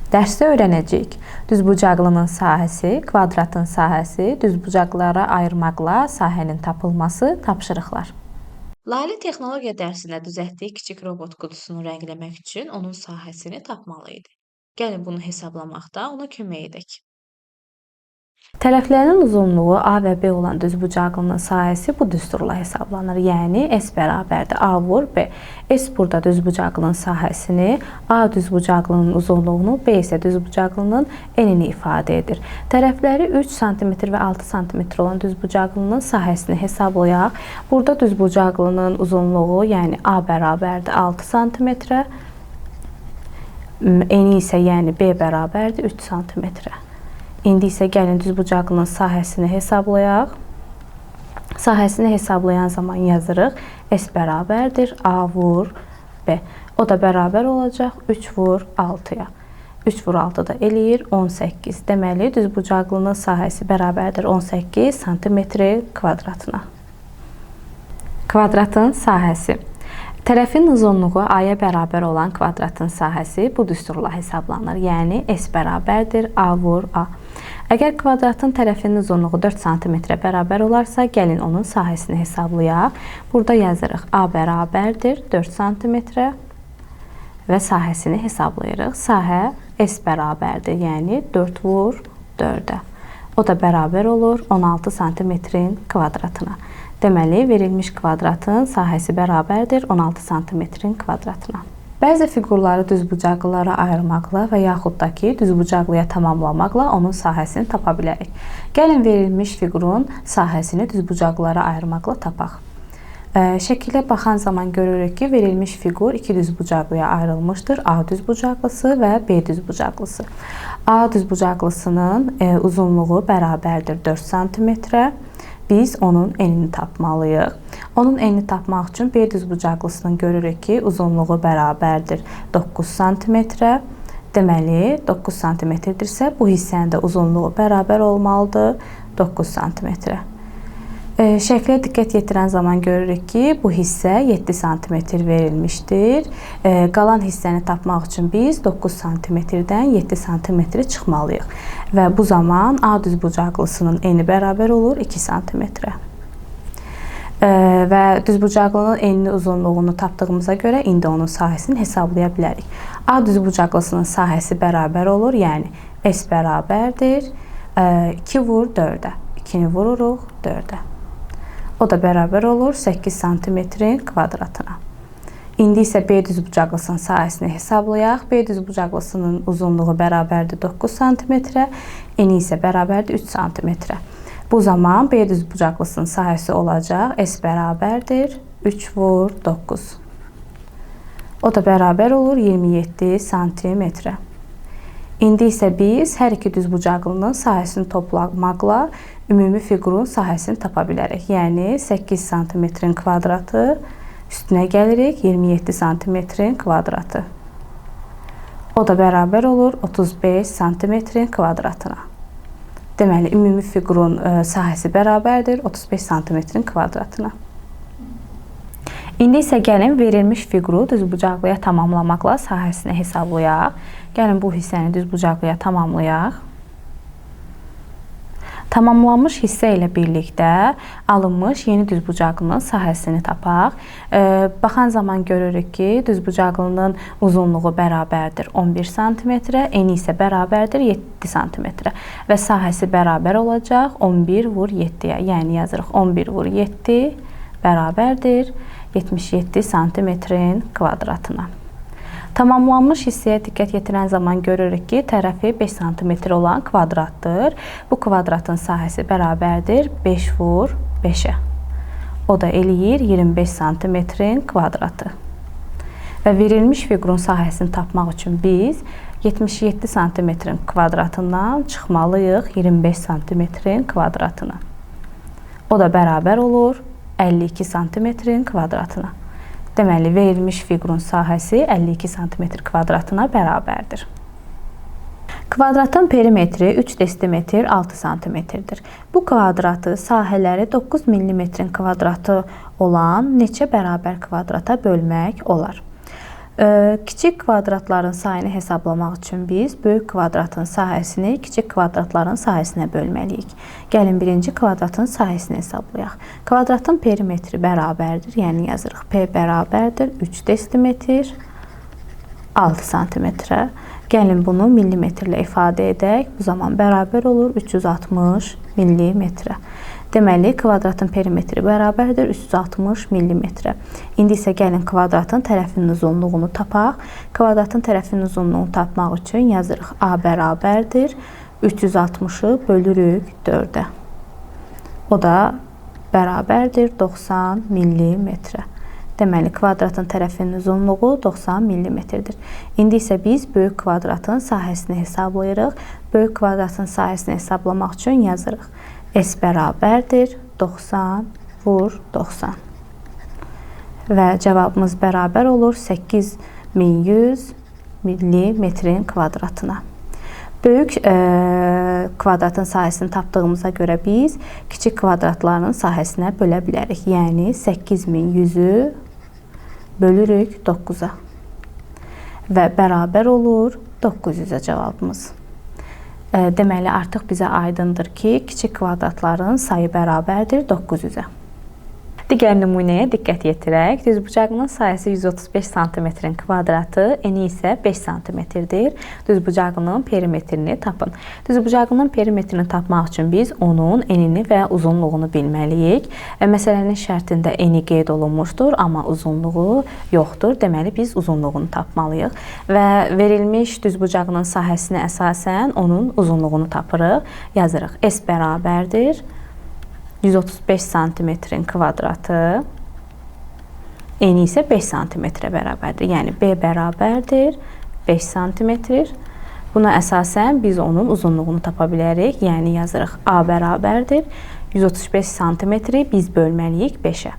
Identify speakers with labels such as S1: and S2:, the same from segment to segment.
S1: Dərsdə öyrənəcəyik. Düzbucaqlının sahəsi, kvadratın sahəsi, düzbucaqlara ayırmaqla sahənin tapılması, tapşırıqlar. Layla texnologiya dərsində düzəltdiyi kiçik robot qutusunu rəngləmək üçün onun sahəsini tapmalı idi. Gəlin bunu hesablamaqda ona kömək edək. Tərəflərinin uzunluğu A və B olan düzbucaqlının sahəsi bu düsturla hesablanır. Yəni S bərabərdir A vur B. S burada düzbucaqlının sahəsini, A düzbucaqlının uzunluğunu, B isə düzbucaqlının enini ifadə edir. Tərəfləri 3 sm və 6 sm olan düzbucaqlının sahəsini hesablayaq. Burada düzbucaqlının uzunluğu, yəni A bərabərdir 6 sm, eni isə yəni B bərabərdir 3 sm. İndi isə gəlin düzbucaqlının sahəsini hesablayaq. Sahəsini hesablayan zaman yazırıq. S bərabərdir A vur B. O da bərabər olacaq 3 vur 6-ya. 3 vur 6 da eləyir 18. Deməli, düzbucaqlının sahəsi bərabərdir 18 sm kvadratına. Kvadratın sahəsi. Tərəfin uzunluğu A-ya bərabər olan kvadratın sahəsi bu düsturla hesablanır. Yəni, S bərabərdir A vur A. Əgər kvadratın tərəfinin uzunluğu 4 sm bərabər olarsa, gəlin onun sahəsini hesablayaq. Burada yazırıq A bərabərdir 4 sm və sahəsini hesablayırıq. Sahə S bərabərdir, yəni 4 vur 4-ə. O da bərabər olur 16 sm kvadratına. Deməli, verilmiş kvadratın sahəsi bərabərdir 16 sm kvadratına. Bəzi fiqurları düzbucaqlılara ayırmaqla və yaxud da ki, düzbucaqlıya tamamlamaqla onun sahəsini tapa bilərik. Gəlin verilmiş fiqurun sahəsini düzbucaqlılara ayırmaqla tapaq. Şəkilə baxan zaman görürük ki, verilmiş fiqur iki düzbucaqlıya ayrılmışdır. A düzbucaqlısı və B düzbucaqlısı. A düzbucaqlısının uzunluğu bərabərdir 4 sm. Biz onun enini tapmalıyıq. Onun enini tapmaq üçün B düzbucaqlısının görürük ki, uzunluğu bərabərdir 9 sm. Deməli, 9 sm-dirsə, bu hissənin də uzunluğu bərabər olmalıdır 9 sm. Şəklə diqqət yetirən zaman görürük ki, bu hissə 7 sm verilmişdir. Qalan hissəni tapmaq üçün biz 9 sm-dən 7 sm çıxmalıyıq. Və bu zaman A düzbucaqlısının eni bərabər olur 2 sm. Və düzbucaqlının enini uzunluğunu tapdığımıza görə indi onun sahəsini hesablaya bilərik. A düzbucaqlısının sahəsi bərabər olur, yəni S bərabərdir 2 vur 4-ə. 2-ni vururuq 4-ə. O da bərabər olur 8 sm kvadratına. İndi isə B düzbucaqlısının sahəsini hesablayaq. B düzbucaqlısının uzunluğu bərabərdir 9 sm, eni isə bərabərdir 3 sm. Bu zaman B düzbucaqlısının sahəsi olacaq S bərabərdir 3 vur 9. O da bərabər olur 27 sm. İndi isə biz hər iki düzbucaqlının sahəsini toplamaqla ümumi fiqurun sahəsini tapa bilərik. Yəni 8 sm kvadratı üstünə gəlirik 27 sm kvadratı. O da bərabər olur 35 sm kvadratına. Deməli, ümumi fiqurun sahəsi bərabərdir 35 sm kvadratına. İndi isə gəlin verilmiş fiquru düzbucaqlıya tamamlamaqla sahəsini hesablayaq. Gəlin bu hissəni düzbucaqlıya tamamlayaq. Tamamlanmış hissə ilə birlikdə alınmış yeni düzbucaqlının sahəsini tapaq. Baxan zaman görürük ki, düzbucaqlının uzunluğu bərabərdir 11 sm, eni isə bərabərdir 7 sm və sahəsi bərabər olacaq 11 vur 7-yə. Yəni yazırıq 11 vur 7 bərabərdir 77 sm kvadratına. Tamamlanmış hissəyə diqqət yetirən zaman görürük ki, tərəfi 5 sm olan kvadratdır. Bu kvadratın sahəsi bərabərdir 5 vur 5-ə. O da eləyir 25 sm kvadratı. Və verilmiş fiqurun sahəsini tapmaq üçün biz 77 sm kvadratından çıxmalıyıq 25 sm kvadratına. O da bərabər olur 52 sm kvadratına. Deməli, verilmiş fiqurun sahəsi 52 sm kvadratına bərabərdir. Kvadratın perimetri 3 desimetr 6 sm-dir. Bu kvadratı sahələri 9 mm kvadratı olan neçə bərabər kvadrata bölmək olar? Kiçik kvadratların sayını hesablamaq üçün biz böyük kvadratın sahəsini kiçik kvadratların sahəsinə bölməliyik. Gəlin birinci kvadratın sahəsini hesablayaq. Kvadratın perimetri bərabərdir, yəni yazırıq. P bərabərdir 3 desimetr 6 santimetrə. Gəlin bunu millimetrlə ifadə edək. Bu zaman bərabər olur 360 millimetrə. Deməli, kvadratın perimetri bərabərdir 360 millimetrə. İndi isə gəlin kvadratın tərəfinin uzunluğunu tapaq. Kvadratın tərəfinin uzunluğunu tapmaq üçün yazırıq. A bərabərdir 360-ı bölürük 4-ə. O da bərabərdir 90 millimetrə. Deməli, kvadratın tərəfinin uzunluğu 90 millimetrdir. İndi isə biz böyük kvadratın sahəsini hesablayırıq. Böyük kvadratın sahəsini hesablamaq üçün yazırıq. S bərabərdir 90 vur 90. Və cavabımız bərabər olur 8100 millimetrin kvadratına. Böyük kvadratın sahəsini tapdığımıza görə biz kiçik kvadratların sahəsinə bölə bilərik. Yəni 8100-ü bölürük 9-a. Və bərabər olur 900-ə cavabımız. Deməli, artıq bizə aydındır ki, kiçik kvadratların sayı bərabərdir 900-ə. Digər nümunəyə diqqət yetirək. Düzbucaqlının sayəsi 135 cm-in kvadratı, eni isə 5 cm-dir. Düzbucaqlının perimetrini tapın. Düzbucaqlının perimetrini tapmaq üçün biz onun enini və uzunluğunu bilməliyik. Məsələnin şərtində eni qeyd olunmuşdur, amma uzunluğu yoxdur. Deməli, biz uzunluğunu tapmalıyıq. Və verilmiş düzbucaqlının sahəsinə əsasən onun uzunluğunu tapırıq. Yazırıq. S bərabərdir 135 cm-in kvadratı, eni isə 5 cm-ə bərabərdir. Yəni, B bərabərdir 5 cm. Buna əsasən biz onun uzunluğunu tapa bilərik. Yəni, yazırıq. A bərabərdir 135 cm-i biz bölməliyik 5-ə.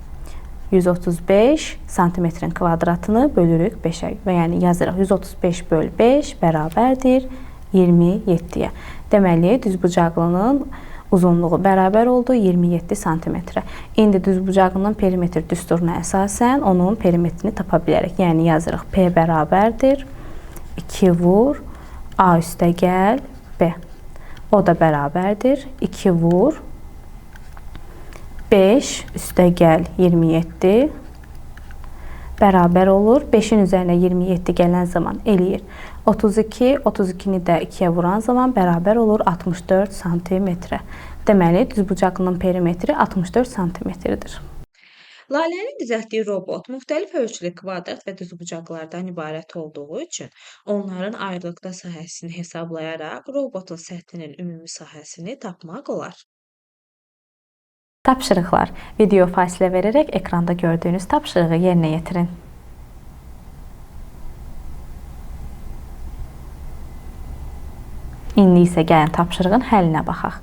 S1: 135 cm-in kvadratını bölürük 5-ə. Və yəni, yazırıq. 135 böl 5 bərabərdir 27-yə. Deməli, düzbucaqlının uzunluğu bərabər oldu 27 cm-ə. İndi düzbucaqlının perimetr düsturuna əsasən onun perimetrini tapa bilərik. Yəni yazırıq. P bərabərdir 2 vur A üstə gəl B. O da bərabərdir 2 vur 5 üstə gəl 27 bərabər olur. 5-in üzərinə 27 gələn zaman eləyir 32, 32-ni də 2-yə vuran zaman bərabər olur 64 cm. Deməli, düzbucaqlının perimetri 64 cm-dir.
S2: Lalənin düzəltdiyi robot müxtəlif ölçülü kvadrat və düzbucaqlardan ibarət olduğu üçün onların ayrılıqda sahəsini hesablayaraq robotun səthinin ümumi sahəsini tapmaq olar.
S1: Tapşırıqlar. Video fasilə verərək ekranda gördüyünüz tapşırığı yerinə yetirin. İndi isə gəlin tapşırığın həllinə baxaq.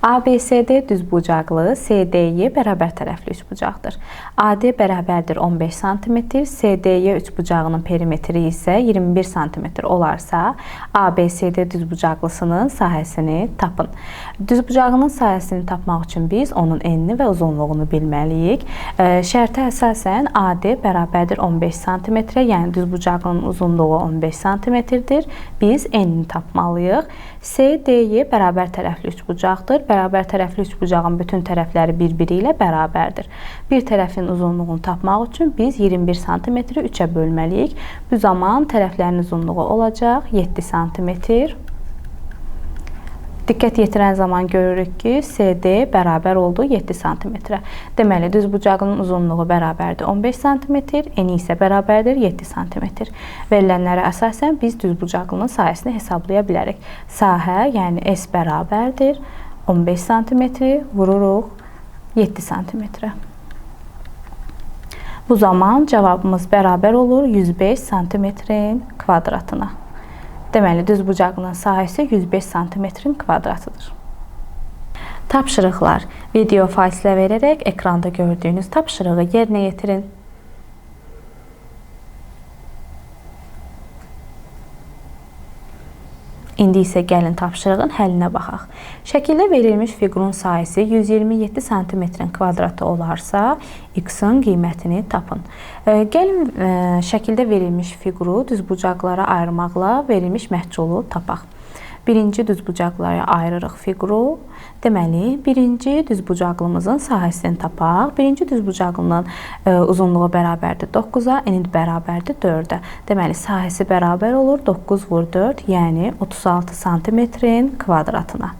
S1: ABCD düzbucaqlı, CDY bərabər tərəfli üçbucaqdır. AD bərabərdir 15 cm, CDY üçbucağının perimetri isə 21 cm olarsa, ABCD düzbucaqlısının sahəsini tapın. Düzbucağının sahəsini tapmaq üçün biz onun enini və uzunluğunu bilməliyik. Şərtə əsasən AD bərabərdir 15 cm, yəni düzbucaqlının uzunluğu 15 cm-dir. Biz enini tapmalıyıq. CDY bərabər tərəfli üçbucaqdır. Bərabər tərəfli üçbucağın bütün tərəfləri bir-biri ilə bərabərdir. Bir tərəfin uzunluğunu tapmaq üçün biz 21 cm-i 3-ə bölməliyik. Bu zaman tərəflərin uzunluğu olacaq 7 cm. Diqqət yetirən zaman görürük ki, CD bərabər oldu 7 cm. Deməli, düzbucağının uzunluğu bərabərdir 15 cm, eni isə bərabərdir 7 cm. Verilənlərə əsasən biz düzbucaqlının sahəsini hesablaya bilərik. Sahə, yəni S bərabərdir 15 cm, vururuq 7 cm. Bu zaman cavabımız bərabər olur 105 cm-in kvadratına. Deməli, düzbucaqlının sahəsi 105 cm-in kvadratıdır. Tapşırıqlar. Video fasilə verərək ekranda gördüyünüz tapşırığı yerinə yetirin. İndi isə gəlin tapşırığın həllinə baxaq. Şəkildə verilmiş fiqurun sahəsi 127 sm kvadratı olarsa, x-in qiymətini tapın. Gəlin şəkildə verilmiş fiquru düzbucaqlara ayırmaqla verilmiş məhsulu tapaq. Birinci düzbucaqlara ayırırıq fiquru. Deməli, birinci düzbucaqlımızın sahəsini tapaq. Birinci düzbucaqlının uzunluğu bərabərdir 9-a, eni bərabərdir 4-ə. Deməli, sahəsi bərabər olur 9 vur 4, yəni 36 sm-in kvadratına.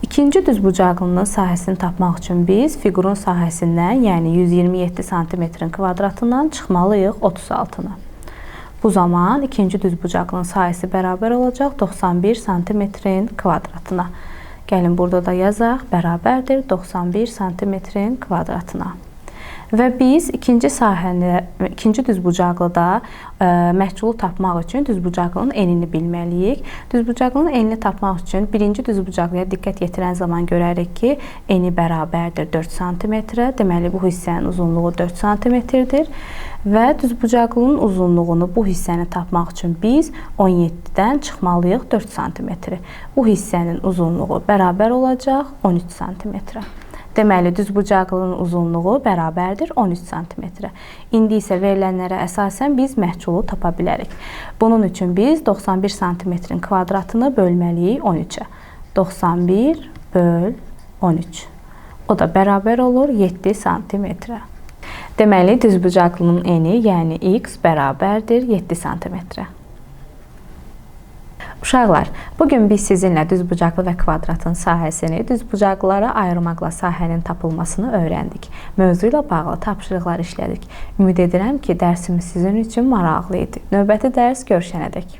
S1: İkinci düzbucaqlının sahəsini tapmaq üçün biz fiqurun sahəsindən, yəni 127 sm-in kvadratından çıxmalıyıq 36-nı. Bu zaman ikinci düzbucaqlının sahəsi bərabər olacaq 91 sm-in kvadratına. Gəlin burada da yazaq, bərabərdir 91 sm-in kvadratına. Və biz ikinci düzbucaqlıda məhsulu tapmaq üçün düzbucaqlının enini bilməliyik. Düzbucaqlının enini tapmaq üçün birinci düzbucaqlıya diqqət yetirən zaman görərik ki, eni bərabərdir 4 sm. Deməli, bu hissənin uzunluğu 4 sm-dir. Və düzbucaqlının uzunluğunu bu hissəni tapmaq üçün biz 17-dən çıxmalıyıq 4 sm. Bu hissənin uzunluğu bərabər olacaq 13 sm. Deməli, düzbucaqlının uzunluğu bərabərdir 13 sm. İndi isə verilənlərə əsasən biz məhsulu tapa bilərik. Bunun üçün biz 91 sm-in kvadratını bölməliyik 13-ə. 91 böl 13. O da bərabər olur 7 sm. Deməli, düzbucaqlının eni, yəni x bərabərdir 7 sm. Uşaqlar, bugün biz sizinlə düzbucaqlı və kvadratın sahəsini, düzbucaqlılara ayırmaqla sahənin tapılmasını öyrəndik. Mövzu ilə bağlı tapşırıqlar işlədik. Ümid edirəm ki, dərsimiz sizin üçün maraqlı idi. Növbəti dərs görüşənədək.